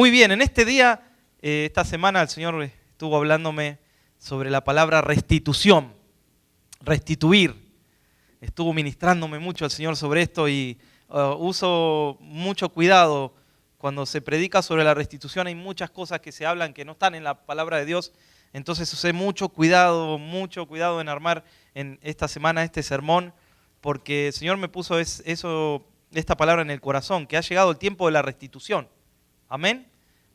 Muy bien, en este día, esta semana el Señor estuvo hablándome sobre la palabra restitución, restituir. Estuvo ministrándome mucho el Señor sobre esto y uso mucho cuidado cuando se predica sobre la restitución. Hay muchas cosas que se hablan que no están en la palabra de Dios. Entonces usé mucho cuidado en armar en esta semana este sermón, porque el Señor me puso esta palabra en el corazón, que ha llegado el tiempo de la restitución. Amén.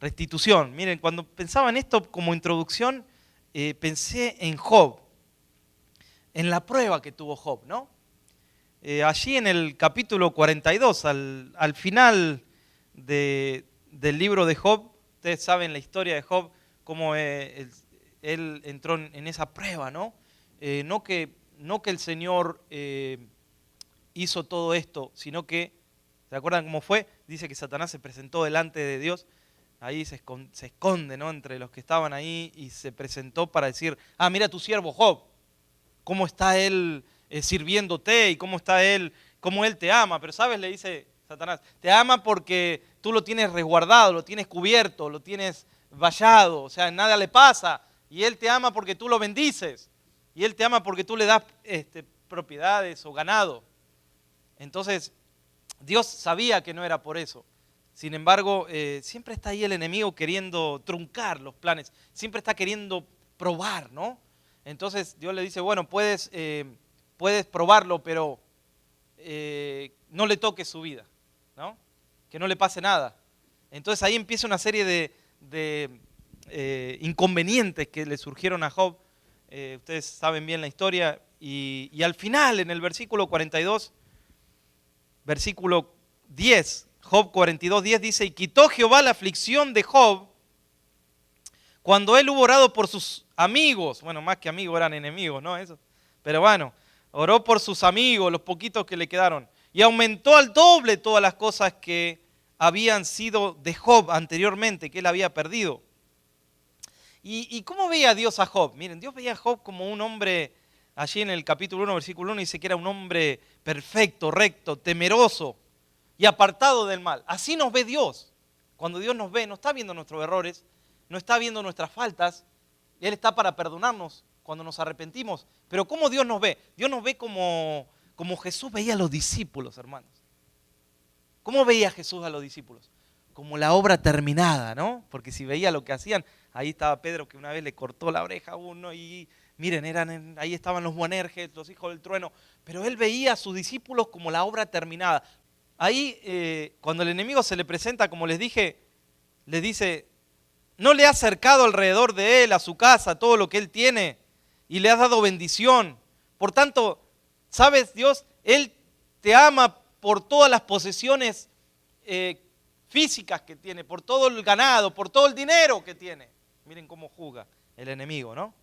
Restitución. Miren, cuando pensaba en esto como introducción, pensé en Job, en la prueba que tuvo Job, ¿no? Allí en el capítulo 42, al final del libro de Job, ustedes saben la historia de Job, cómo él entró en esa prueba, ¿no? No que el Señor hizo todo esto, sino que, ¿se acuerdan cómo fue? Dice que Satanás se presentó delante de Dios, ahí se esconde, ¿no? Entre los que estaban ahí y se presentó para decir, mira tu siervo Job, cómo está él sirviéndote y cómo él te ama. Pero ¿sabes? Le dice Satanás, te ama porque tú lo tienes resguardado, lo tienes cubierto, lo tienes vallado, o sea, nada le pasa. Y él te ama porque tú lo bendices. Y él te ama porque tú le das propiedades o ganado. Entonces, Dios sabía que no era por eso. Sin embargo, siempre está ahí el enemigo queriendo truncar los planes. Siempre está queriendo probar, ¿no? Entonces Dios le dice, bueno, puedes probarlo, pero no le toques su vida, ¿no? Que no le pase nada. Entonces ahí empieza una serie de inconvenientes que le surgieron a Job. Ustedes saben bien la historia. Y al final, en el versículo 42, versículo 10, Job 42:10 dice, y quitó Jehová la aflicción de Job cuando él hubo orado por sus amigos. Bueno, más que amigos, eran enemigos, ¿no? Eso. Pero bueno, oró por sus amigos, los poquitos que le quedaron. Y aumentó al doble todas las cosas que habían sido de Job anteriormente, que él había perdido. ¿Y cómo veía Dios a Job? Miren, Dios veía a Job como un hombre, allí en el capítulo 1, versículo 1, dice que era un hombre perfecto, recto, temeroso y apartado del mal. Así nos ve Dios. Cuando Dios nos ve, no está viendo nuestros errores, no está viendo nuestras faltas. Él está para perdonarnos cuando nos arrepentimos. Pero ¿cómo Dios nos ve? Dios nos ve como Jesús veía a los discípulos, hermanos. ¿Cómo veía Jesús a los discípulos? Como la obra terminada, ¿no? Porque si veía lo que hacían, ahí estaba Pedro que una vez le cortó la oreja a uno y miren, ahí estaban los Boanerges, los hijos del trueno. Pero él veía a sus discípulos como la obra terminada. Ahí, cuando el enemigo se le presenta, como les dije, les dice, no le has cercado alrededor de él, a su casa, todo lo que él tiene, y le has dado bendición. Por tanto, ¿sabes, Dios? Él te ama por todas las posesiones físicas que tiene, por todo el ganado, por todo el dinero que tiene. Miren cómo juzga el enemigo, ¿no?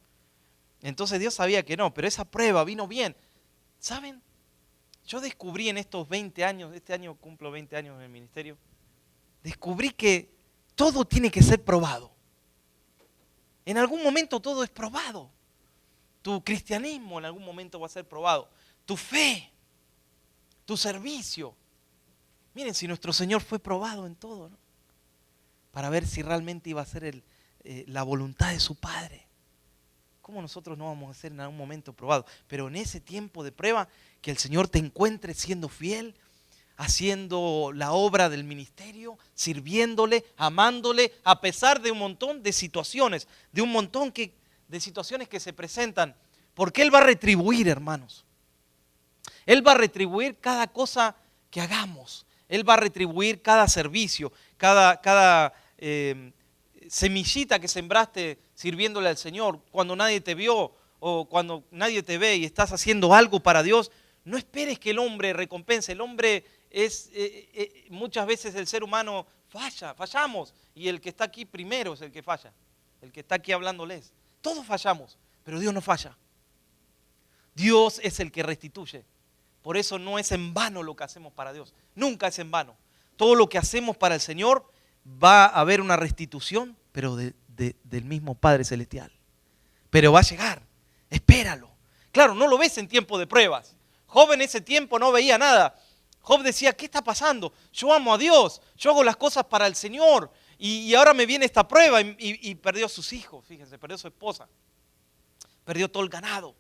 Entonces Dios sabía que no, pero esa prueba vino bien. ¿Saben? Yo descubrí en estos 20 años, este año cumplo 20 años en el ministerio, descubrí que todo tiene que ser probado. En algún momento todo es probado. Tu cristianismo en algún momento va a ser probado. Tu fe, tu servicio. Miren, si nuestro Señor fue probado en todo, ¿no? Para ver si realmente iba a ser la voluntad de su Padre. ¿Cómo nosotros no vamos a ser en algún momento probados? Pero en ese tiempo de prueba, que el Señor te encuentre siendo fiel, haciendo la obra del ministerio, sirviéndole, amándole, a pesar de un montón de situaciones, de un montón de situaciones que se presentan. Porque Él va a retribuir, hermanos. Él va a retribuir cada cosa que hagamos. Él va a retribuir cada servicio, cada semillita que sembraste sirviéndole al Señor. Cuando nadie te vio o cuando nadie te ve y estás haciendo algo para Dios, no esperes que el hombre recompense. El hombre muchas veces el ser humano fallamos. Y el que está aquí primero es el que falla. El que está aquí hablándoles. Todos fallamos, pero Dios no falla. Dios es el que restituye. Por eso no es en vano lo que hacemos para Dios. Nunca es en vano. Todo lo que hacemos para el Señor va a haber una restitución, pero del mismo Padre Celestial. Pero va a llegar. Espéralo. Claro, no lo ves en tiempo de pruebas. Job en ese tiempo no veía nada. Job decía, ¿qué está pasando? Yo amo a Dios. Yo hago las cosas para el Señor. y ahora me viene esta prueba y perdió a sus hijos, fíjense, perdió a su esposa, perdió todo el ganado.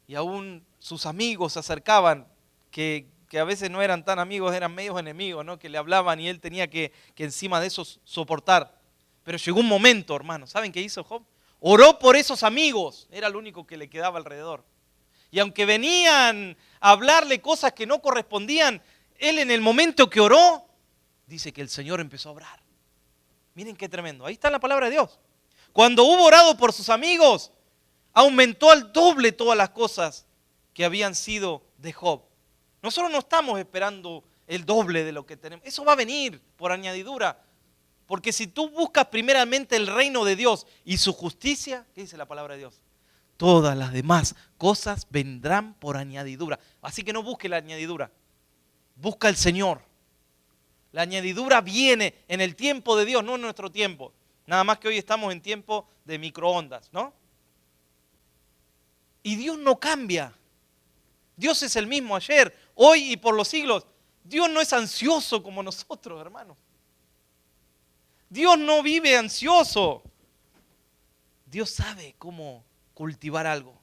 Y aún sus amigos se acercaban, que a veces no eran tan amigos, eran medios enemigos, ¿no? Que le hablaban y él tenía que encima de eso soportar. Pero llegó un momento, hermanos, ¿saben qué hizo Job? Oró por esos amigos, era lo único que le quedaba alrededor. Y aunque venían a hablarle cosas que no correspondían, él en el momento que oró, dice que el Señor empezó a obrar. Miren qué tremendo, ahí está la palabra de Dios. Cuando hubo orado por sus amigos, aumentó al doble todas las cosas que habían sido de Job. Nosotros no estamos esperando el doble de lo que tenemos. Eso va a venir por añadidura. Porque si tú buscas primeramente el reino de Dios y su justicia, ¿qué dice la palabra de Dios? Todas las demás cosas vendrán por añadidura. Así que no busque la añadidura. Busca al Señor. La añadidura viene en el tiempo de Dios, no en nuestro tiempo. Nada más que hoy estamos en tiempo de microondas, ¿no? Y Dios no cambia. Dios es el mismo ayer, hoy y por los siglos. Dios no es ansioso como nosotros, hermanos. Dios no vive ansioso. Dios sabe cómo cultivar algo.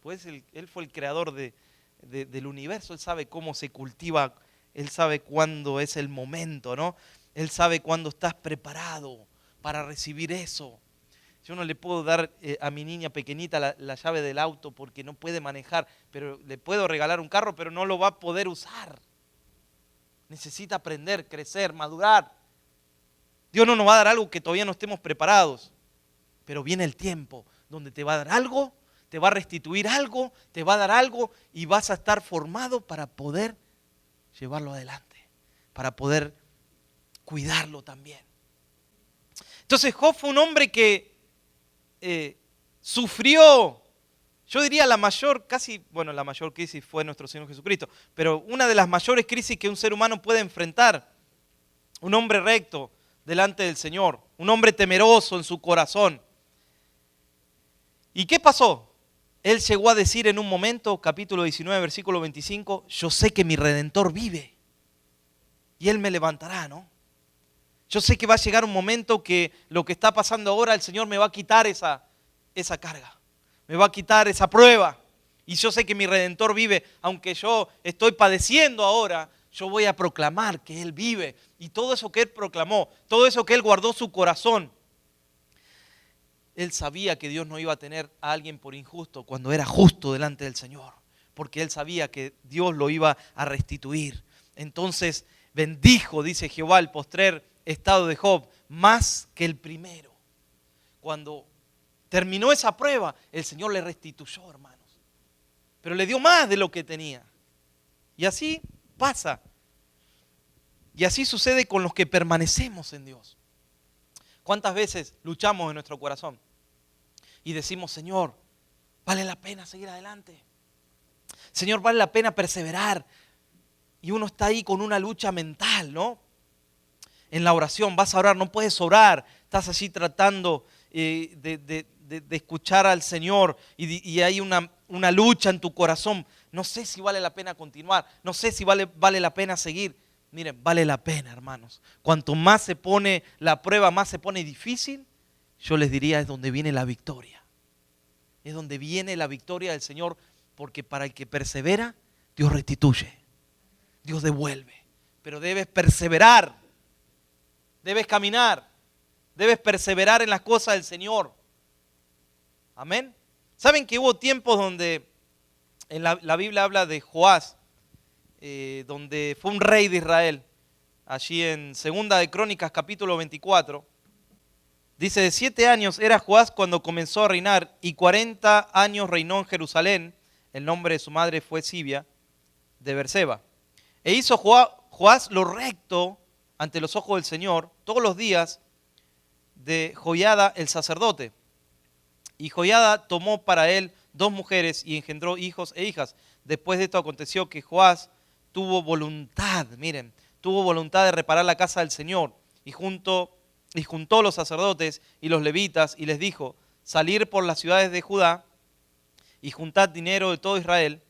Pues Él fue el creador del universo. Él sabe cómo se cultiva. Él sabe cuándo es el momento, ¿no? Él sabe cuándo estás preparado para recibir eso. Yo no le puedo dar a mi niña pequeñita la llave del auto porque no puede manejar, pero le puedo regalar un carro, pero no lo va a poder usar. Necesita aprender, crecer, madurar. Dios no nos va a dar algo que todavía no estemos preparados, pero viene el tiempo donde te va a dar algo, te va a restituir algo, te va a dar algo y vas a estar formado para poder llevarlo adelante, para poder cuidarlo también. Entonces Job fue un hombre que sufrió, yo diría la mayor crisis fue nuestro Señor Jesucristo, pero una de las mayores crisis que un ser humano puede enfrentar, un hombre recto delante del Señor, un hombre temeroso en su corazón. ¿Y qué pasó? Él llegó a decir en un momento, capítulo 19, versículo 25, yo sé que mi Redentor vive y Él me levantará, ¿no? Yo sé que va a llegar un momento que lo que está pasando ahora, el Señor me va a quitar esa carga. Me va a quitar esa prueba. Y yo sé que mi Redentor vive. Aunque yo estoy padeciendo ahora, yo voy a proclamar que Él vive. Y todo eso que Él proclamó, todo eso que Él guardó su corazón. Él sabía que Dios no iba a tener a alguien por injusto cuando era justo delante del Señor. Porque Él sabía que Dios lo iba a restituir. Entonces bendijo, dice Jehová, el postrer estado de Job, más que el primero. Cuando terminó esa prueba, el Señor le restituyó, hermanos. Pero le dio más de lo que tenía. Y así pasa. Y así sucede con los que permanecemos en Dios. ¿Cuántas veces luchamos en nuestro corazón? Y decimos, Señor, vale la pena seguir adelante. Señor, vale la pena perseverar. Y uno está ahí con una lucha mental, ¿no? En la oración, vas a orar, no puedes orar, estás allí tratando de escuchar al Señor y hay una lucha en tu corazón. No sé si vale la pena continuar, no sé si vale la pena seguir. Miren, vale la pena, hermanos. Cuanto más se pone la prueba, más se pone difícil, yo les diría es donde viene la victoria. Es donde viene la victoria del Señor, porque para el que persevera, Dios restituye, Dios devuelve. Pero debes perseverar. Debes caminar, debes perseverar en las cosas del Señor. Amén. ¿Saben que hubo tiempos donde en la Biblia habla de Joás, donde fue un rey de Israel? Allí en 2 de Crónicas capítulo 24, dice, de 7 años era Joás cuando comenzó a reinar y 40 años reinó en Jerusalén. El nombre de su madre fue Sibia de Berseba. E hizo Joás lo recto ante los ojos del Señor todos los días de Joiada el sacerdote. Y Joiada tomó para él 2 mujeres y engendró hijos e hijas. Después de esto aconteció que Joás tuvo voluntad de reparar la casa del Señor y juntó los sacerdotes y los levitas y les dijo, salir por las ciudades de Judá y juntad dinero de todo Israel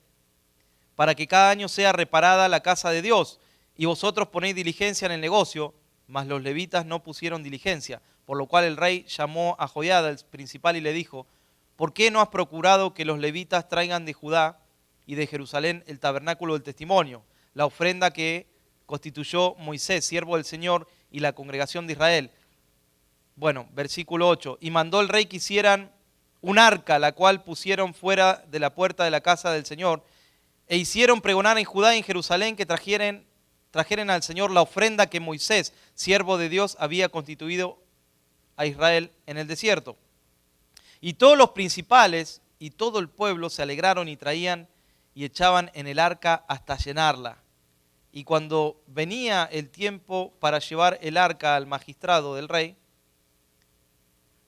para que cada año sea reparada la casa de Dios. Y vosotros ponéis diligencia en el negocio, mas los levitas no pusieron diligencia, por lo cual el rey llamó a Joiada, el principal, y le dijo: ¿por qué no has procurado que los levitas traigan de Judá y de Jerusalén el tabernáculo del testimonio, la ofrenda que constituyó Moisés, siervo del Señor, y la congregación de Israel? Bueno, versículo 8. Y mandó el rey que hicieran un arca, la cual pusieron fuera de la puerta de la casa del Señor, e hicieron pregonar en Judá y en Jerusalén que trajeren al Señor la ofrenda que Moisés, siervo de Dios, había constituido a Israel en el desierto. Y todos los principales y todo el pueblo se alegraron y traían y echaban en el arca hasta llenarla. Y cuando venía el tiempo para llevar el arca al magistrado del rey,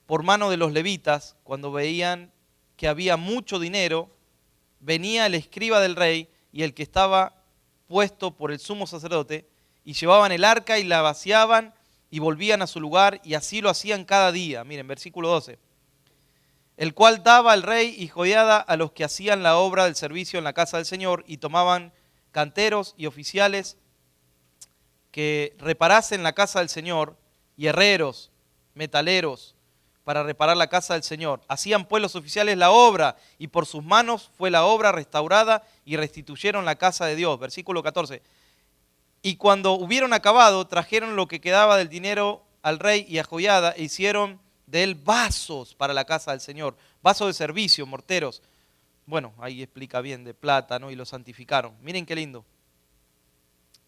por mano de los levitas, cuando veían que había mucho dinero, venía el escriba del rey y el que estaba puesto por el sumo sacerdote, y llevaban el arca y la vaciaban y volvían a su lugar, y así lo hacían cada día. Miren, versículo 12. El cual daba al rey y Joiada a los que hacían la obra del servicio en la casa del Señor, y tomaban canteros y oficiales que reparasen la casa del Señor, y herreros, metaleros, para reparar la casa del Señor. Hacían pues los oficiales la obra, y por sus manos fue la obra restaurada, y restituyeron la casa de Dios. Versículo 14. Y cuando hubieron acabado, trajeron lo que quedaba del dinero al rey y a Joiada, e hicieron de él vasos para la casa del Señor, vasos de servicio, morteros. Bueno, ahí explica bien, de plata, ¿no? Y lo santificaron. Miren qué lindo.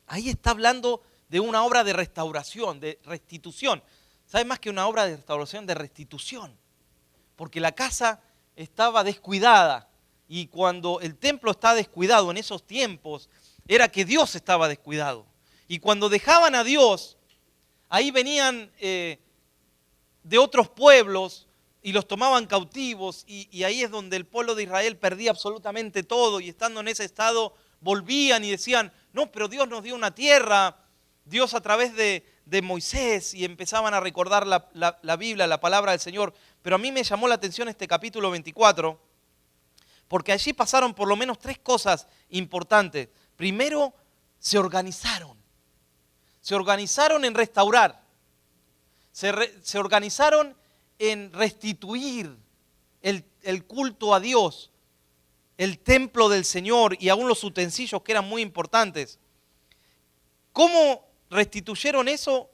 Ahí está hablando de una obra de restauración, de restitución. ¿Sabe más que una obra de restauración, de restitución? Porque la casa estaba descuidada, y cuando el templo está descuidado en esos tiempos, era que Dios estaba descuidado. Y cuando dejaban a Dios, ahí venían de otros pueblos y los tomaban cautivos, y ahí es donde el pueblo de Israel perdía absolutamente todo, y estando en ese estado volvían y decían: no, pero Dios nos dio una tierra, Dios a través de Moisés, y empezaban a recordar la Biblia, la palabra del Señor. Pero a mí me llamó la atención este capítulo 24, porque allí pasaron por lo menos 3 cosas importantes. Primero, se organizaron en restaurar, se organizaron en restituir el culto a Dios, el templo del Señor y aún los utensilios que eran muy importantes. ¿Cómo restituyeron eso?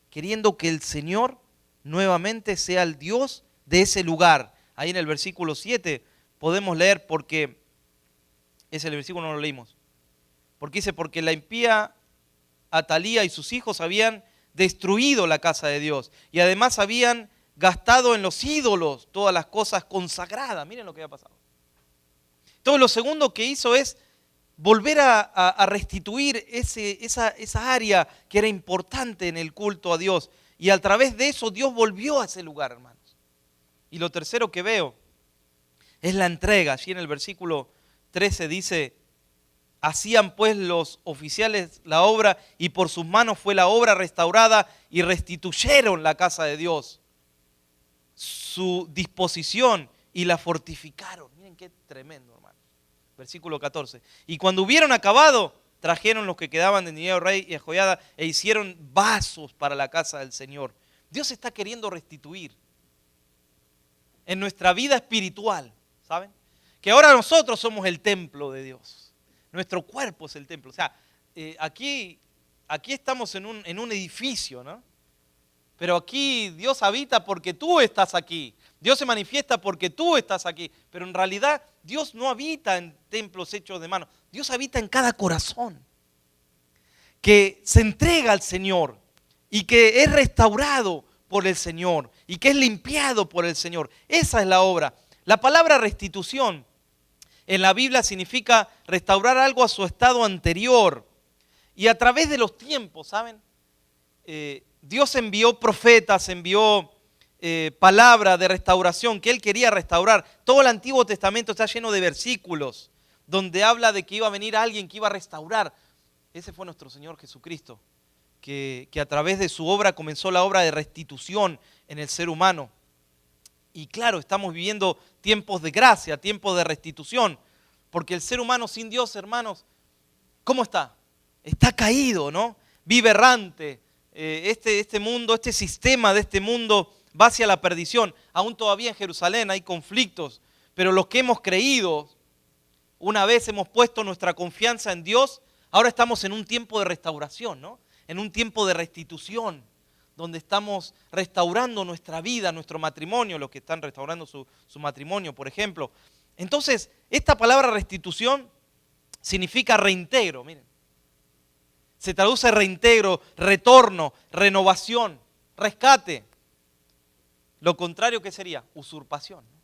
Queriendo que el Señor nuevamente sea el Dios de ese lugar. Ahí en el versículo 7 podemos leer, porque ese versículo no lo leímos. Porque dice: porque la impía Atalía y sus hijos habían destruido la casa de Dios, y además habían gastado en los ídolos todas las cosas consagradas. Miren lo que había pasado. Entonces lo segundo que hizo es volver a restituir esa área que era importante en el culto a Dios. Y a través de eso Dios volvió a ese lugar, hermanos. Y lo tercero que veo es la entrega. Allí en el versículo 13 dice: hacían pues los oficiales la obra, y por sus manos fue la obra restaurada, y restituyeron la casa de Dios, su disposición, y la fortificaron. Miren qué tremendo, hermano. Versículo 14. Y cuando hubieron acabado, trajeron los que quedaban del dinero del rey y a Joiada, e hicieron vasos para la casa del Señor. Dios está queriendo restituir en nuestra vida espiritual, ¿saben? Que ahora nosotros somos el templo de Dios. Nuestro cuerpo es el templo. O sea, aquí estamos en un edificio, ¿no? Pero aquí Dios habita porque tú estás aquí. Dios se manifiesta porque tú estás aquí. Pero en realidad Dios no habita en templos hechos de mano. Dios habita en cada corazón que se entrega al Señor y que es restaurado por el Señor y que es limpiado por el Señor. Esa es la obra. La palabra restitución en la Biblia significa restaurar algo a su estado anterior. Y a través de los tiempos, ¿saben? Dios envió profetas, envió palabra de restauración que Él quería restaurar. Todo el Antiguo Testamento está lleno de versículos donde habla de que iba a venir alguien que iba a restaurar. Ese fue nuestro Señor Jesucristo, que a través de su obra comenzó la obra de restitución en el ser humano. Y claro, estamos viviendo tiempos de gracia, tiempos de restitución, porque el ser humano sin Dios, hermanos, ¿cómo está? Está caído, ¿no? Vive errante, este mundo, este sistema de este mundo va hacia la perdición. Aún todavía en Jerusalén hay conflictos, pero los que hemos creído, una vez hemos puesto nuestra confianza en Dios, ahora estamos en un tiempo de restauración, ¿no? En un tiempo de restitución, donde estamos restaurando nuestra vida, nuestro matrimonio, los que están restaurando su matrimonio, por ejemplo. Entonces, esta palabra restitución significa reintegro, miren. Se traduce reintegro, retorno, renovación, rescate. Lo contrario, ¿qué sería? Usurpación, ¿no?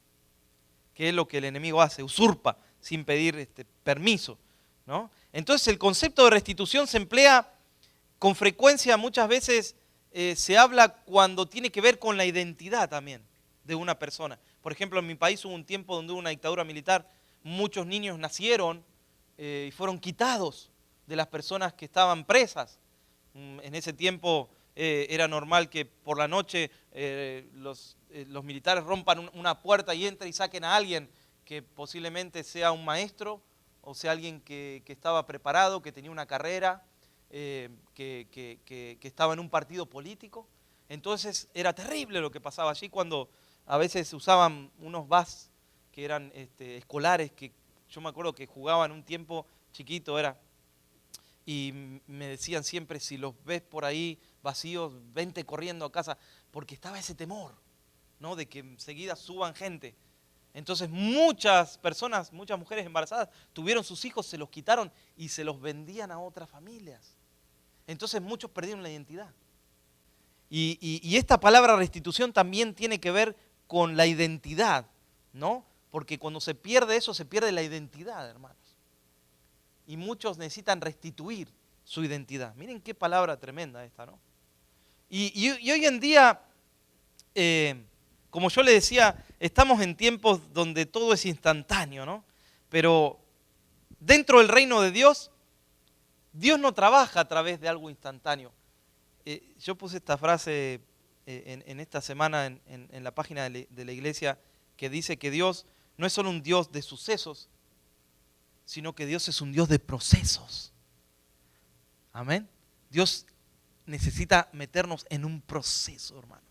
Que es lo que el enemigo hace, usurpa sin pedir permiso, ¿no? Entonces el concepto de restitución se emplea con frecuencia, muchas veces se habla cuando tiene que ver con la identidad también de una persona. Por ejemplo, en mi país hubo un tiempo donde hubo una dictadura militar, muchos niños nacieron y fueron quitados de las personas que estaban presas. En ese tiempo era normal que por la noche los militares rompan una puerta y entren y saquen a alguien que posiblemente sea un maestro o sea alguien que estaba preparado, que tenía una carrera, que estaba en un partido político. Entonces era terrible lo que pasaba allí cuando a veces usaban unos bus que eran escolares, que yo me acuerdo que jugaban un tiempo chiquito, y me decían siempre, si los ves por ahí vacíos, vente corriendo a casa, porque estaba ese temor, ¿no? De que enseguida suban gente. Entonces muchas personas, muchas mujeres embarazadas tuvieron sus hijos, se los quitaron y se los vendían a otras familias. Entonces muchos perdieron la identidad. Y esta palabra restitución también tiene que ver con la identidad, ¿no? Porque cuando se pierde eso, se pierde la identidad, hermanos. Y muchos necesitan restituir su identidad. Miren qué palabra tremenda esta, ¿no? Y hoy en día, como yo le decía, estamos en tiempos donde todo es instantáneo, ¿no? Pero dentro del reino de Dios, Dios no trabaja a través de algo instantáneo. Yo puse esta frase en esta semana en la página de la iglesia, que dice que Dios no es solo un Dios de sucesos, sino que Dios es un Dios de procesos. Amén. Dios necesita meternos en un proceso, hermanos,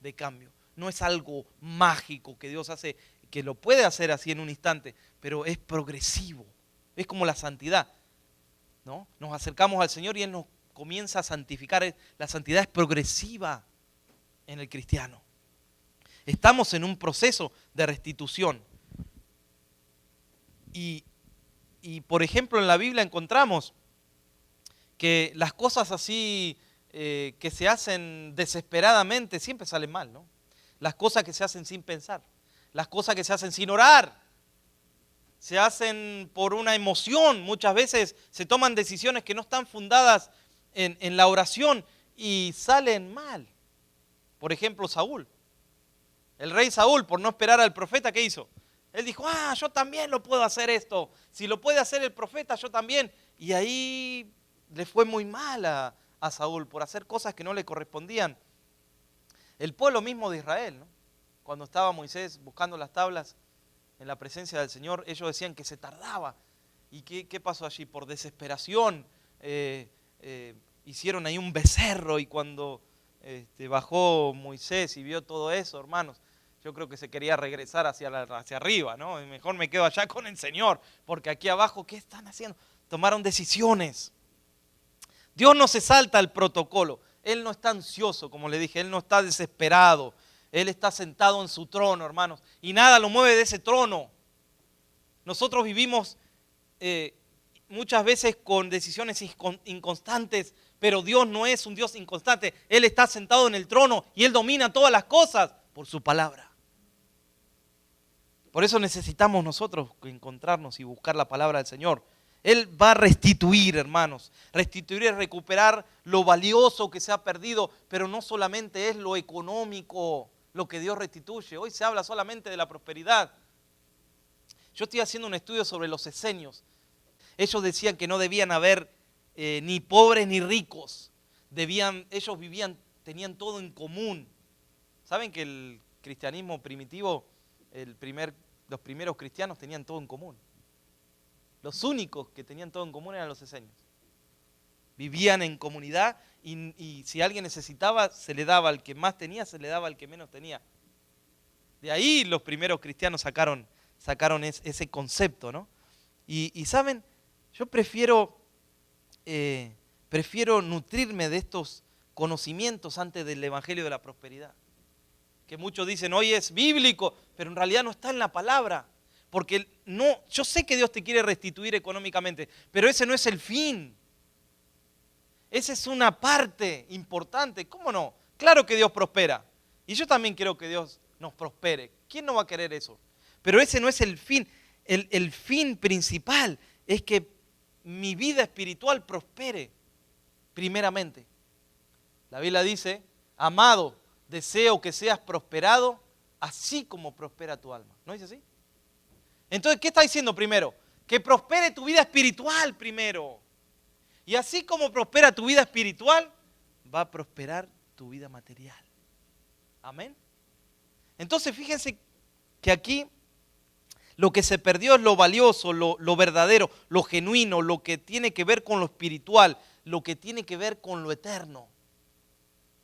de cambio. No es algo mágico que Dios hace, que lo puede hacer así en un instante, pero es progresivo. Es como la santidad, ¿no? Nos acercamos al Señor y Él nos comienza a santificar. La santidad es progresiva en el cristiano. Estamos en un proceso de restitución. Y por ejemplo, en la Biblia encontramos que las cosas así que se hacen desesperadamente siempre salen mal, ¿no? Las cosas que se hacen sin pensar, las cosas que se hacen sin orar, se hacen por una emoción. Muchas veces se toman decisiones que no están fundadas en la oración y salen mal. Por ejemplo, Saúl. El rey Saúl, por no esperar al profeta, ¿qué hizo? Él dijo, yo también lo puedo hacer esto. Si lo puede hacer el profeta, yo también. Y ahí le fue muy mal a Saúl por hacer cosas que no le correspondían. El pueblo mismo de Israel, ¿no? Cuando estaba Moisés buscando las tablas en la presencia del Señor, ellos decían que se tardaba. ¿Y qué pasó allí? Por desesperación hicieron ahí un becerro, y cuando bajó Moisés y vio todo eso, hermanos, yo creo que se quería regresar hacia arriba, ¿no? Y mejor me quedo allá con el Señor, porque aquí abajo, ¿qué están haciendo? Tomaron decisiones. Dios no se salta al protocolo. Él no está ansioso, como le dije, Él no está desesperado. Él está sentado en su trono, hermanos, y nada lo mueve de ese trono. Nosotros vivimos muchas veces con decisiones inconstantes, pero Dios no es un Dios inconstante. Él está sentado en el trono y Él domina todas las cosas por su palabra. Por eso necesitamos nosotros encontrarnos y buscar la palabra del Señor. Él va a restituir, hermanos. Restituir es recuperar lo valioso que se ha perdido, pero no solamente es lo económico lo que Dios restituye. Hoy se habla solamente de la prosperidad. Yo estoy haciendo un estudio sobre los esenios. Ellos decían que no debían haber ni pobres ni ricos. Ellos tenían todo en común. ¿Saben que el cristianismo primitivo, los primeros cristianos tenían todo en común? Los únicos que tenían todo en común eran los esenios. Vivían en comunidad y si alguien necesitaba, se le daba al que más tenía, se le daba al que menos tenía. De ahí los primeros cristianos sacaron ese concepto, ¿no? Y ¿saben? Yo prefiero nutrirme de estos conocimientos antes del evangelio de la prosperidad. Que muchos dicen, hoy es bíblico, pero en realidad no está en la palabra. Porque no, yo sé que Dios te quiere restituir económicamente, pero ese no es el fin. Esa es una parte importante. ¿Cómo no? Claro que Dios prospera. Y yo también quiero que Dios nos prospere. ¿Quién no va a querer eso? Pero ese no es el fin. El fin principal es que mi vida espiritual prospere primeramente. La Biblia dice, amado, deseo que seas prosperado así como prospera tu alma. ¿No dice así? Entonces, ¿qué está diciendo primero? Que prospere tu vida espiritual primero. Y así como prospera tu vida espiritual, va a prosperar tu vida material. Amén. Entonces, fíjense que aquí lo que se perdió es lo valioso, lo verdadero, lo genuino, lo que tiene que ver con lo espiritual, lo que tiene que ver con lo eterno.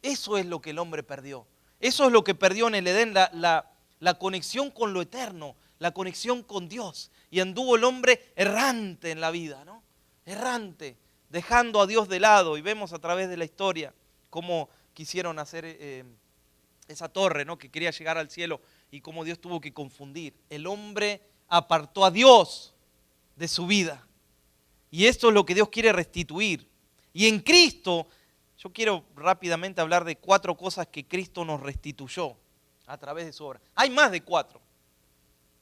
Eso es lo que el hombre perdió. Eso es lo que perdió en el Edén, la conexión con lo eterno, la conexión con Dios. Y anduvo el hombre errante en la vida, ¿no? Errante, dejando a Dios de lado. Y vemos a través de la historia cómo quisieron hacer esa torre, ¿no? Que quería llegar al cielo y cómo Dios tuvo que confundir. El hombre apartó a Dios de su vida. Y esto es lo que Dios quiere restituir. Y en Cristo, yo quiero rápidamente hablar de 4 cosas que Cristo nos restituyó a través de su obra. Hay más de 4,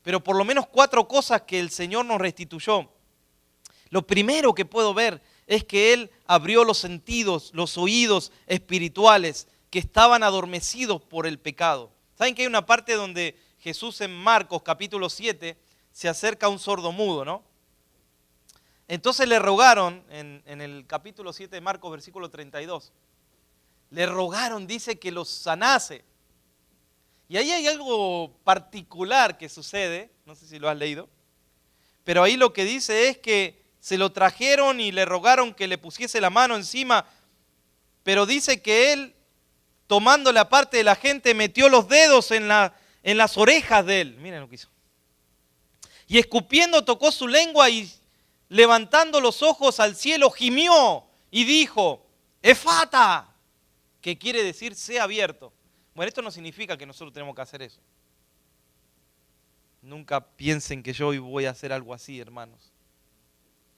pero por lo menos 4 cosas que el Señor nos restituyó. Lo primero que puedo ver es que Él abrió los sentidos, los oídos espirituales que estaban adormecidos por el pecado. ¿Saben que hay una parte donde Jesús en Marcos capítulo 7 se acerca a un sordomudo, ¿no? Entonces le rogaron, en el capítulo 7 de Marcos, versículo 32, le rogaron, dice, que los sanase. Y ahí hay algo particular que sucede, no sé si lo has leído, pero ahí lo que dice es que se lo trajeron y le rogaron que le pusiese la mano encima, pero dice que él, tomándole aparte de la gente, metió los dedos en las orejas de él. Miren lo que hizo. Y escupiendo tocó su lengua y levantando los ojos al cielo gimió y dijo, Efata, que quiere decir sea abierto. Bueno, esto no significa que nosotros tenemos que hacer eso. Nunca piensen que yo hoy voy a hacer algo así, hermanos.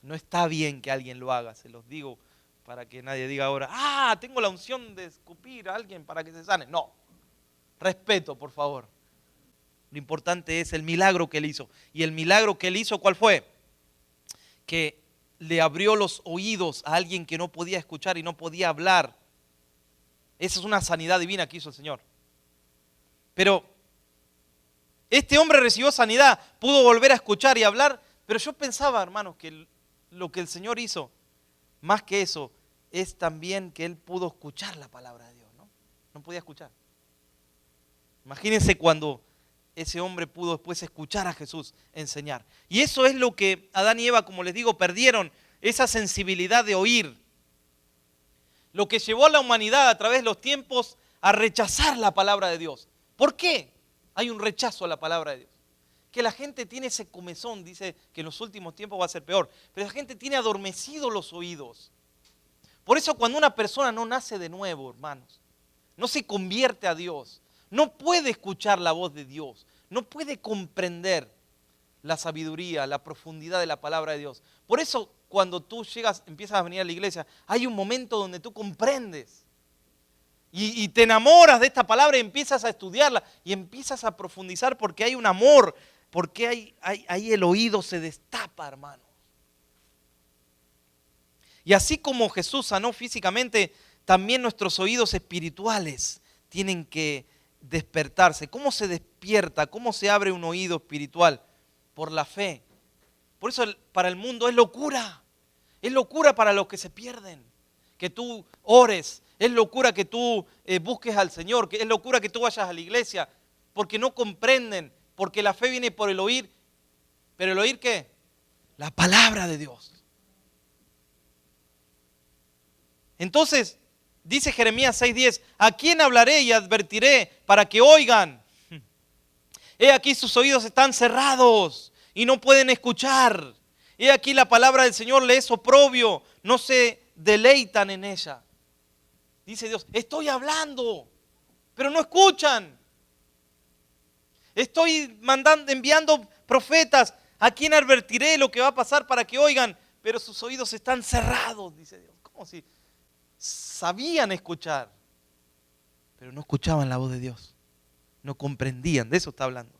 No está bien que alguien lo haga, se los digo para que nadie diga ahora, tengo la unción de escupir a alguien para que se sane. No, respeto, por favor. Lo importante es el milagro que él hizo. Y el milagro que él hizo, ¿cuál fue? Que le abrió los oídos a alguien que no podía escuchar y no podía hablar. Esa es una sanidad divina que hizo el Señor. Pero este hombre recibió sanidad, pudo volver a escuchar y hablar, pero yo pensaba, hermanos, que lo que el Señor hizo, más que eso, es también que él pudo escuchar la palabra de Dios, ¿no? No podía escuchar. Imagínense cuando ese hombre pudo después escuchar a Jesús enseñar. Y eso es lo que Adán y Eva, como les digo, perdieron, esa sensibilidad de oír. Lo que llevó a la humanidad a través de los tiempos a rechazar la palabra de Dios. ¿Por qué hay un rechazo a la palabra de Dios? Que la gente tiene ese comezón, dice que en los últimos tiempos va a ser peor, pero la gente tiene adormecidos los oídos. Por eso cuando una persona no nace de nuevo, hermanos, no se convierte a Dios, no puede escuchar la voz de Dios, no puede comprender la sabiduría, la profundidad de la palabra de Dios. Por eso cuando tú empiezas a venir a la iglesia, hay un momento donde tú comprendes y te enamoras de esta palabra y empiezas a estudiarla y empiezas a profundizar porque hay un amor, porque ahí el oído se destapa, hermano. Y así como Jesús sanó físicamente, también nuestros oídos espirituales tienen que despertarse. ¿Cómo se despierta? ¿Cómo se abre un oído espiritual? Por la fe. Por eso para el mundo es locura. Es locura para los que se pierden. Que tú ores. Es locura que tú busques al Señor. Es locura que tú vayas a la iglesia. Porque no comprenden. Porque la fe viene por el oír. ¿Pero el oír qué? La palabra de Dios. Entonces, dice Jeremías 6:10, ¿a quién hablaré y advertiré para que oigan? He aquí sus oídos están cerrados y no pueden escuchar. He aquí la palabra del Señor les es oprobio, no se deleitan en ella. Dice Dios, estoy hablando, pero no escuchan. Estoy enviando profetas, ¿a quién advertiré lo que va a pasar para que oigan? Pero sus oídos están cerrados, dice Dios. Como si sabían escuchar, pero no escuchaban la voz de Dios. No comprendían, de eso está hablando.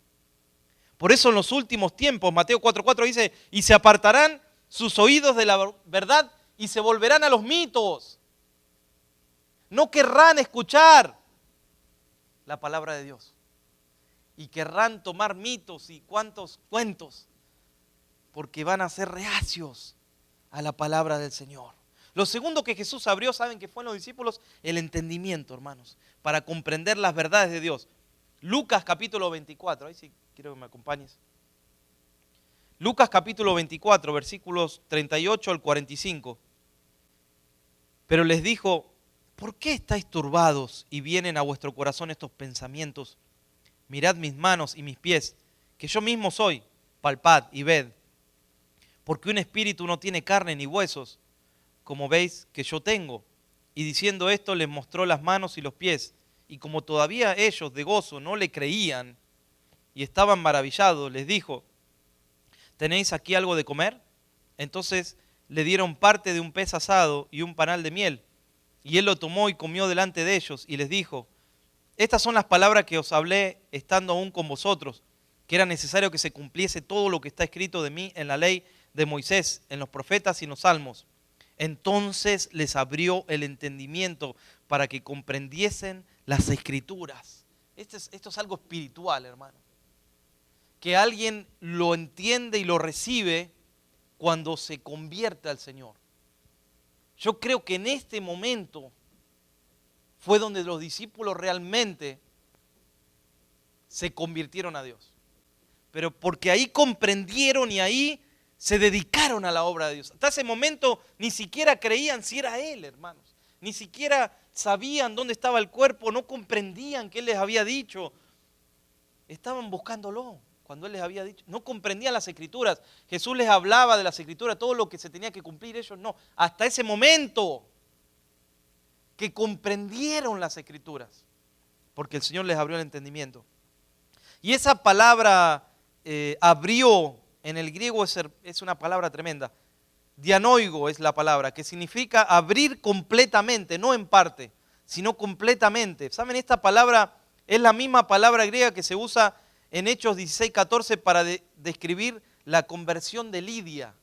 Por eso en los últimos tiempos, Mateo 4:4 dice, y se apartarán sus oídos de la verdad y se volverán a los mitos. No querrán escuchar la palabra de Dios. Y querrán tomar mitos y cuantos cuentos, porque van a ser reacios a la palabra del Señor. Lo segundo que Jesús abrió, ¿saben qué fue en los discípulos? El entendimiento, hermanos, para comprender las verdades de Dios. Lucas capítulo 24, ahí sí quiero que me acompañes. Lucas capítulo 24, versículos 38 al 45. Pero les dijo, ¿por qué estáis turbados y vienen a vuestro corazón estos pensamientos? Mirad mis manos y mis pies, que yo mismo soy, palpad y ved. Porque un espíritu no tiene carne ni huesos, como veis que yo tengo. Y diciendo esto les mostró las manos y los pies. Y como todavía ellos de gozo no le creían y estaban maravillados, les dijo, ¿tenéis aquí algo de comer? Entonces le dieron parte de un pez asado y un panal de miel. Y él lo tomó y comió delante de ellos y les dijo, estas son las palabras que os hablé estando aún con vosotros, que era necesario que se cumpliese todo lo que está escrito de mí en la ley de Moisés, en los profetas y en los salmos. Entonces les abrió el entendimiento para que comprendiesen las escrituras. Esto es algo espiritual, hermano. Que alguien lo entiende y lo recibe cuando se convierte al Señor. Yo creo que en este momento fue donde los discípulos realmente se convirtieron a Dios. Pero porque ahí comprendieron y ahí se dedicaron a la obra de Dios. Hasta ese momento ni siquiera creían si era Él, hermanos. Ni siquiera sabían dónde estaba el cuerpo, no comprendían qué Él les había dicho. Estaban buscándolo cuando Él les había dicho. No comprendían las Escrituras. Jesús les hablaba de las Escrituras, todo lo que se tenía que cumplir, ellos no. Hasta ese momento que comprendieron las Escrituras, porque el Señor les abrió el entendimiento. Y esa palabra abrió, en el griego es una palabra tremenda. Dianoigo es la palabra, que significa abrir completamente, no en parte, sino completamente. ¿Saben? Esta palabra es la misma palabra griega que se usa en Hechos 16:14 para describir la conversión de Lidia.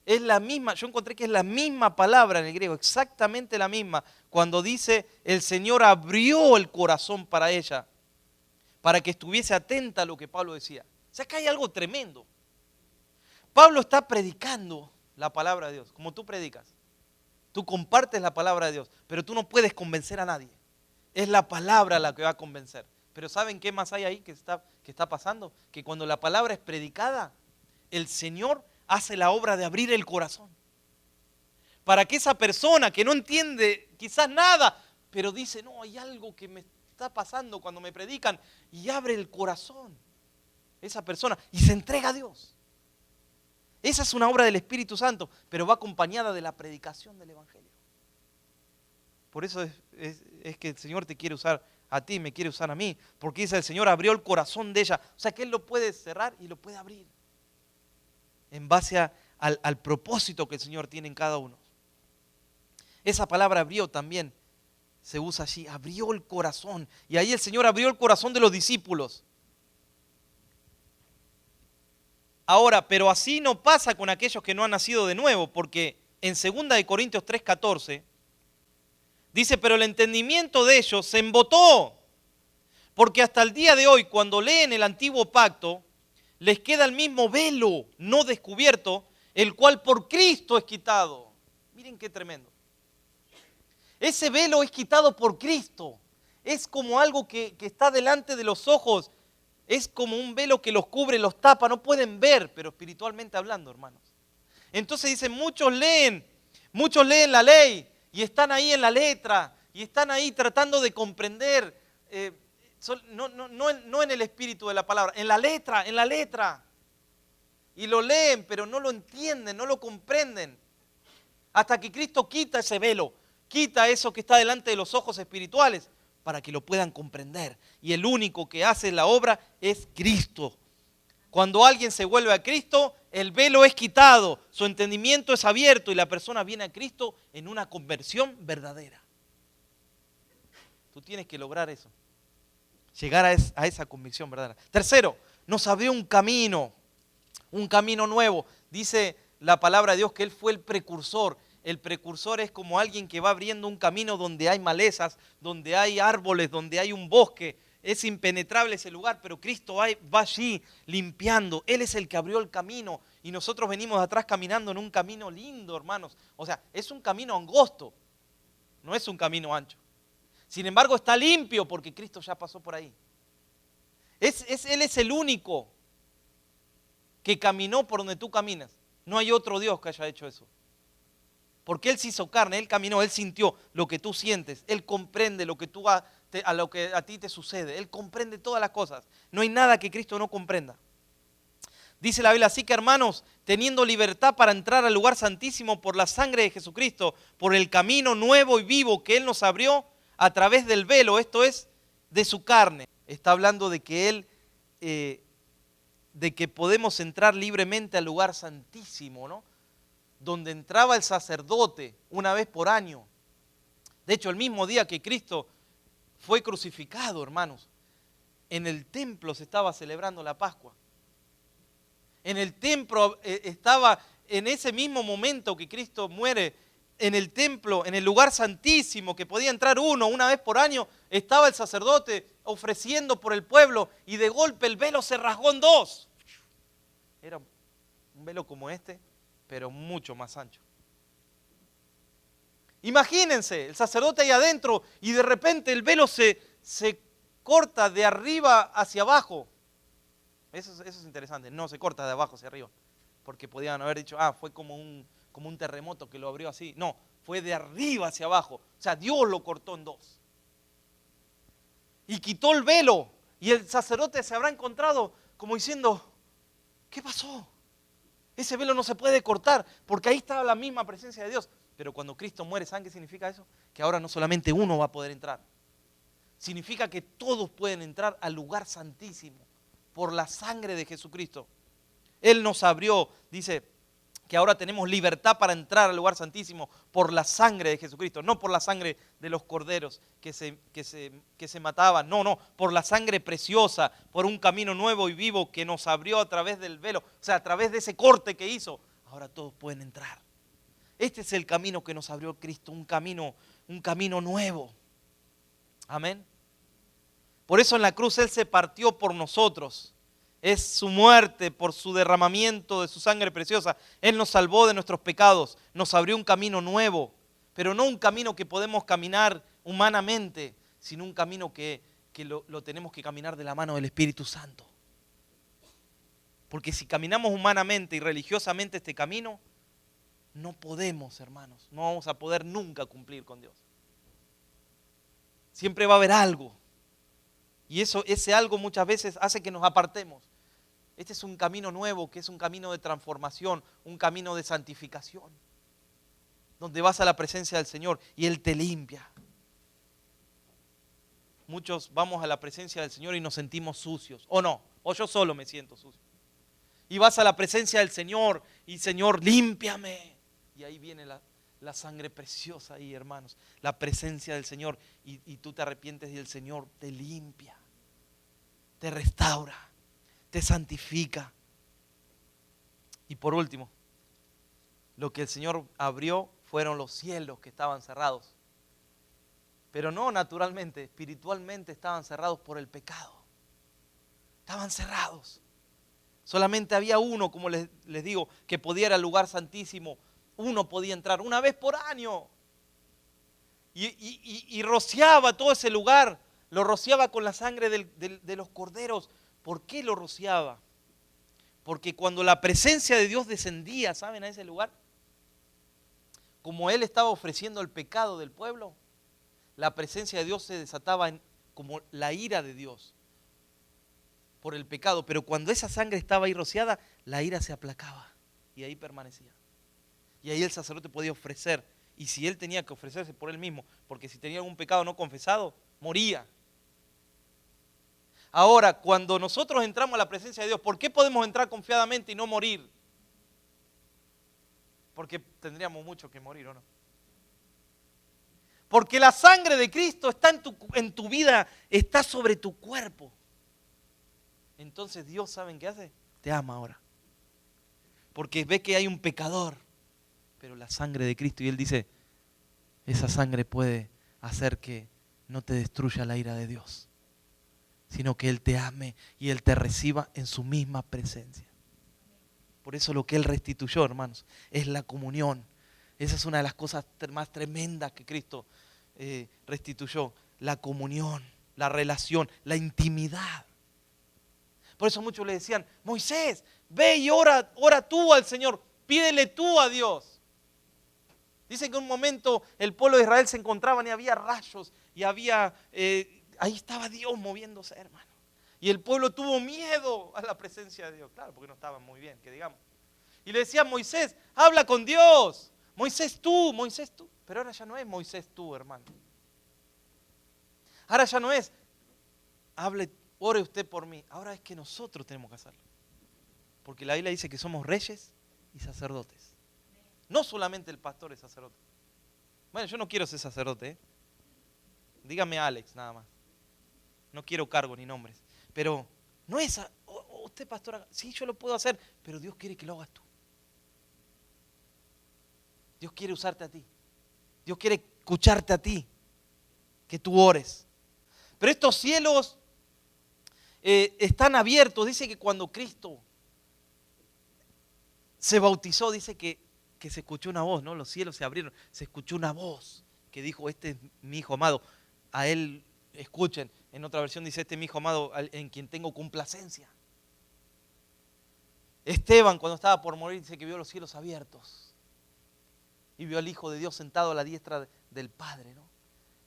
Es la misma, yo encontré que es la misma palabra en el griego, exactamente la misma, cuando dice el Señor abrió el corazón para ella, para que estuviese atenta a lo que Pablo decía. O sea que hay algo tremendo. Pablo está predicando la palabra de Dios, como tú predicas. Tú compartes la palabra de Dios, pero tú no puedes convencer a nadie. Es la palabra la que va a convencer. Pero ¿saben qué más hay ahí que está pasando? Que cuando la palabra es predicada, el Señor hace la obra de abrir el corazón. Para que esa persona que no entiende quizás nada, pero dice, no, hay algo que me está pasando cuando me predican, y abre el corazón esa persona y se entrega a Dios. Esa es una obra del Espíritu Santo, pero va acompañada de la predicación del Evangelio. Por eso es que el Señor te quiere usar a ti, me quiere usar a mí, porque dice el Señor abrió el corazón de ella. O sea que Él lo puede cerrar y lo puede abrir en base al propósito que el Señor tiene en cada uno. Esa palabra abrió también se usa allí, abrió el corazón. Y ahí el Señor abrió el corazón de los discípulos. Ahora, pero así no pasa con aquellos que no han nacido de nuevo, porque en 2 Corintios 3:14 dice, pero el entendimiento de ellos se embotó, porque hasta el día de hoy, cuando leen el antiguo pacto, les queda el mismo velo no descubierto, el cual por Cristo es quitado. Miren qué tremendo. Ese velo es quitado por Cristo. Es como algo que está delante de los ojos. Es como un velo que los cubre, los tapa, no pueden ver, pero espiritualmente hablando, hermanos. Entonces dicen, muchos leen la ley Y están ahí en la letra, y están ahí tratando de comprender, no en el espíritu de la palabra, en la letra, en la letra. Y lo leen, pero no lo entienden, no lo comprenden. Hasta que Cristo quita ese velo, quita eso que está delante de los ojos espirituales, para que lo puedan comprender. Y el único que hace la obra es Cristo. Cuando alguien se vuelve a Cristo, el velo es quitado, su entendimiento es abierto y la persona viene a Cristo en una conversión verdadera. Tú tienes que lograr eso, llegar a esa convicción verdadera. Tercero, nos abrió un camino nuevo. Dice la palabra de Dios que Él fue el precursor. El precursor es como alguien que va abriendo un camino donde hay malezas, donde hay árboles, donde hay un bosque. Es impenetrable ese lugar, pero Cristo va allí limpiando. Él es el que abrió el camino y nosotros venimos de atrás caminando en un camino lindo, hermanos. O sea, es un camino angosto, no es un camino ancho. Sin embargo, está limpio porque Cristo ya pasó por ahí. Él es el único que caminó por donde tú caminas. No hay otro Dios que haya hecho eso. Porque Él se hizo carne, Él caminó, Él sintió lo que tú sientes, Él comprende lo que lo que a ti te sucede, Él comprende todas las cosas. No hay nada que Cristo no comprenda. Dice la Biblia, así que hermanos, teniendo libertad para entrar al lugar santísimo por la sangre de Jesucristo, por el camino nuevo y vivo que Él nos abrió a través del velo, esto es, de su carne. Está hablando de que de que podemos entrar libremente al lugar santísimo, ¿no? Donde entraba el sacerdote una vez por año. De hecho, el mismo día que Cristo fue crucificado, hermanos, en el templo se estaba celebrando la Pascua. En el templo estaba, en ese mismo momento que Cristo muere, en el templo, en el lugar santísimo, que podía entrar uno una vez por año, estaba el sacerdote ofreciendo por el pueblo y de golpe el velo se rasgó en dos. Era un velo como este, pero mucho más ancho. Imagínense, el sacerdote ahí adentro y de repente el velo se corta de arriba hacia abajo. Eso es interesante, no se corta de abajo hacia arriba, porque podían haber dicho, fue como un terremoto que lo abrió así. No, fue de arriba hacia abajo, o sea, Dios lo cortó en dos. Y quitó el velo, y el sacerdote se habrá encontrado como diciendo, ¿qué pasó? Ese velo no se puede cortar, porque ahí estaba la misma presencia de Dios. Pero cuando Cristo muere, ¿saben qué significa eso? Que ahora no solamente uno va a poder entrar. Significa que todos pueden entrar al lugar santísimo por la sangre de Jesucristo. Él nos abrió, dice que ahora tenemos libertad para entrar al lugar santísimo por la sangre de Jesucristo, no por la sangre de los corderos que se mataban, no, por la sangre preciosa, por un camino nuevo y vivo que nos abrió a través del velo, o sea, a través de ese corte que hizo, ahora todos pueden entrar. Este es el camino que nos abrió Cristo, un camino nuevo. Amén. Por eso en la cruz Él se partió por nosotros. Es su muerte, por su derramamiento de su sangre preciosa. Él nos salvó de nuestros pecados, nos abrió un camino nuevo, pero no un camino que podemos caminar humanamente, sino un camino que lo tenemos que caminar de la mano del Espíritu Santo. Porque si caminamos humanamente y religiosamente este camino, no podemos, hermanos, no vamos a poder nunca cumplir con Dios. Siempre va a haber algo. Y ese algo muchas veces hace que nos apartemos. Este es un camino nuevo, que es un camino de transformación, un camino de santificación, donde vas a la presencia del Señor y Él te limpia. Muchos vamos a la presencia del Señor y nos sentimos sucios, o no, o yo solo me siento sucio. Y vas a la presencia del Señor y Señor, límpiame. Y ahí viene la sangre preciosa ahí, hermanos, la presencia del Señor y tú te arrepientes y el Señor te limpia, te restaura, te santifica. Y por último, lo que el Señor abrió fueron los cielos que estaban cerrados, pero no naturalmente, espiritualmente estaban cerrados por el pecado, estaban cerrados. Solamente había uno, como les digo, que podía ir al lugar santísimo. Uno podía entrar una vez por año y rociaba todo ese lugar, lo rociaba con la sangre de los corderos. ¿Por qué lo rociaba? Porque cuando la presencia de Dios descendía, ¿saben? A ese lugar, como Él estaba ofreciendo el pecado del pueblo, la presencia de Dios se desataba como la ira de Dios por el pecado. Pero cuando esa sangre estaba ahí rociada, la ira se aplacaba y ahí permanecía. Y ahí el sacerdote podía ofrecer. Y si él tenía que ofrecerse por él mismo, porque si tenía algún pecado no confesado, moría. Ahora, cuando nosotros entramos a la presencia de Dios, ¿por qué podemos entrar confiadamente y no morir? Porque tendríamos mucho que morir, ¿o no? Porque la sangre de Cristo está en tu vida, está sobre tu cuerpo. Entonces Dios, ¿saben qué hace? Te ama ahora. Porque ve que hay un pecador, pero la sangre de Cristo, y Él dice, esa sangre puede hacer que no te destruya la ira de Dios, sino que Él te ame y Él te reciba en su misma presencia. Por eso lo que Él restituyó, hermanos, es la comunión. Esa es una de las cosas más tremendas que Cristo restituyó. La comunión, la relación, la intimidad. Por eso muchos le decían, Moisés, ve y ora tú al Señor, pídele tú a Dios. Dicen que en un momento el pueblo de Israel se encontraban y había rayos y había, ahí estaba Dios moviéndose, hermano. Y el pueblo tuvo miedo a la presencia de Dios, claro, porque no estaban muy bien, que digamos. Y le decían, Moisés, habla con Dios, Moisés tú. Pero ahora ya no es Moisés tú, hermano. Ahora ya no es, ore usted por mí. Ahora es que nosotros tenemos que hacerlo. Porque la Biblia dice que somos reyes y sacerdotes. No solamente el pastor es sacerdote. Bueno, yo no quiero ser sacerdote, ¿eh? Dígame Alex nada más. No quiero cargo ni nombres. Pero no es, usted pastor, sí, yo lo puedo hacer, pero Dios quiere que lo hagas tú. Dios quiere usarte a ti. Dios quiere escucharte a ti. Que tú ores. Pero estos cielos están abiertos. Dice que cuando Cristo se bautizó, dice que se escuchó una voz, ¿no? Los cielos se abrieron, se escuchó una voz que dijo, este es mi hijo amado, a él escuchen. En otra versión dice, este es mi hijo amado en quien tengo complacencia. Esteban, cuando estaba por morir, dice que vio los cielos abiertos y vio al Hijo de Dios sentado a la diestra del Padre, ¿no?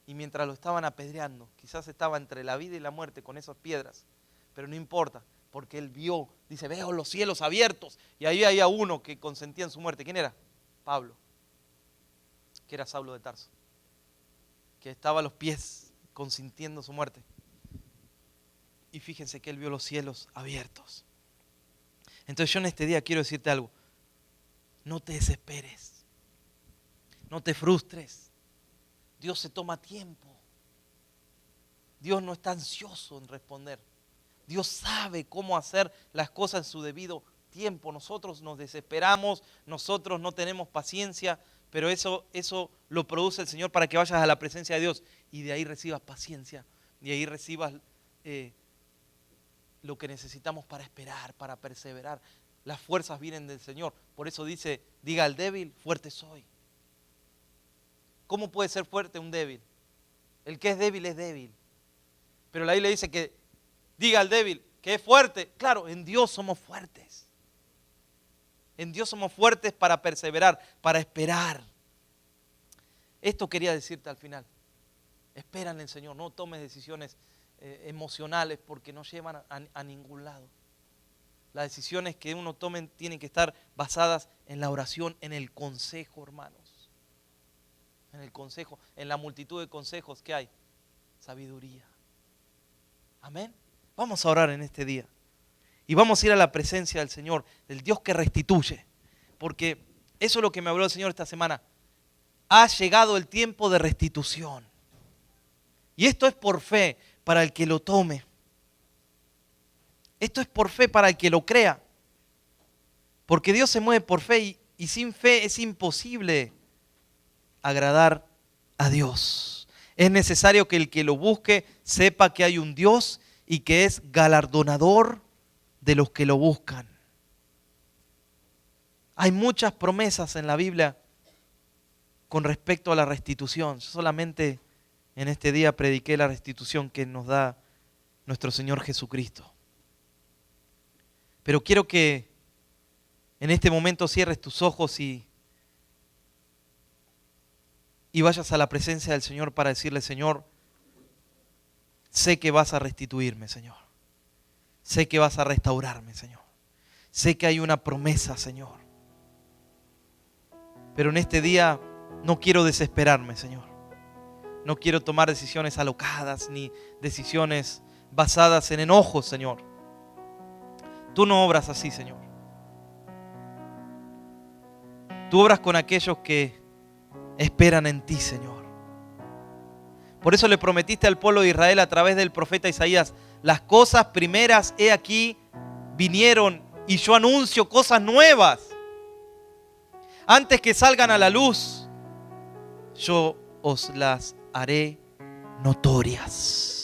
Y mientras lo estaban apedreando, quizás estaba entre la vida y la muerte con esas piedras, pero no importa, porque él vio, dice, veo los cielos abiertos, y ahí había uno que consentía en su muerte. ¿Quién era? Pablo, que era Saulo de Tarso, que estaba a los pies consintiendo su muerte. Y fíjense que él vio los cielos abiertos. Entonces yo en este día quiero decirte algo, no te desesperes, no te frustres, Dios se toma tiempo, Dios no está ansioso en responder, Dios sabe cómo hacer las cosas en su debido tiempo. Nosotros nos desesperamos, nosotros no tenemos paciencia, pero eso lo produce el Señor para que vayas a la presencia de Dios y de ahí recibas paciencia, de ahí recibas lo que necesitamos para esperar, para perseverar. Las fuerzas vienen del Señor. Por eso dice, diga al débil, fuerte soy. ¿Cómo puede ser fuerte un débil? El que es débil. Pero la Biblia dice que diga al débil que es fuerte. Claro, en Dios somos fuertes. En Dios somos fuertes para perseverar, para esperar. Esto quería decirte al final. Espera en el Señor, no tomes decisiones emocionales porque no llevan a ningún lado. Las decisiones que uno tome tienen que estar basadas en la oración, en el consejo, hermanos. En el consejo, en la multitud de consejos que hay. Sabiduría. Amén. Vamos a orar en este día. Y vamos a ir a la presencia del Señor, del Dios que restituye. Porque eso es lo que me habló el Señor esta semana. Ha llegado el tiempo de restitución. Y esto es por fe para el que lo tome. Esto es por fe para el que lo crea. Porque Dios se mueve por fe y sin fe es imposible agradar a Dios. Es necesario que el que lo busque sepa que hay un Dios y que es galardonador de los que lo buscan. Hay muchas promesas en la Biblia con respecto a la restitución. Yo solamente en este día prediqué la restitución que nos da nuestro Señor Jesucristo. Pero quiero que en este momento cierres tus ojos y y vayas a la presencia del Señor para decirle: Señor, sé que vas a restituirme, Señor. Sé que vas a restaurarme, Señor. Sé que hay una promesa, Señor. Pero en este día no quiero desesperarme, Señor. No quiero tomar decisiones alocadas ni decisiones basadas en enojos, Señor. Tú no obras así, Señor. Tú obras con aquellos que esperan en ti, Señor. Por eso le prometiste al pueblo de Israel a través del profeta Isaías: las cosas primeras, he aquí, vinieron, y yo anuncio cosas nuevas. Antes que salgan a la luz, yo os las haré notorias.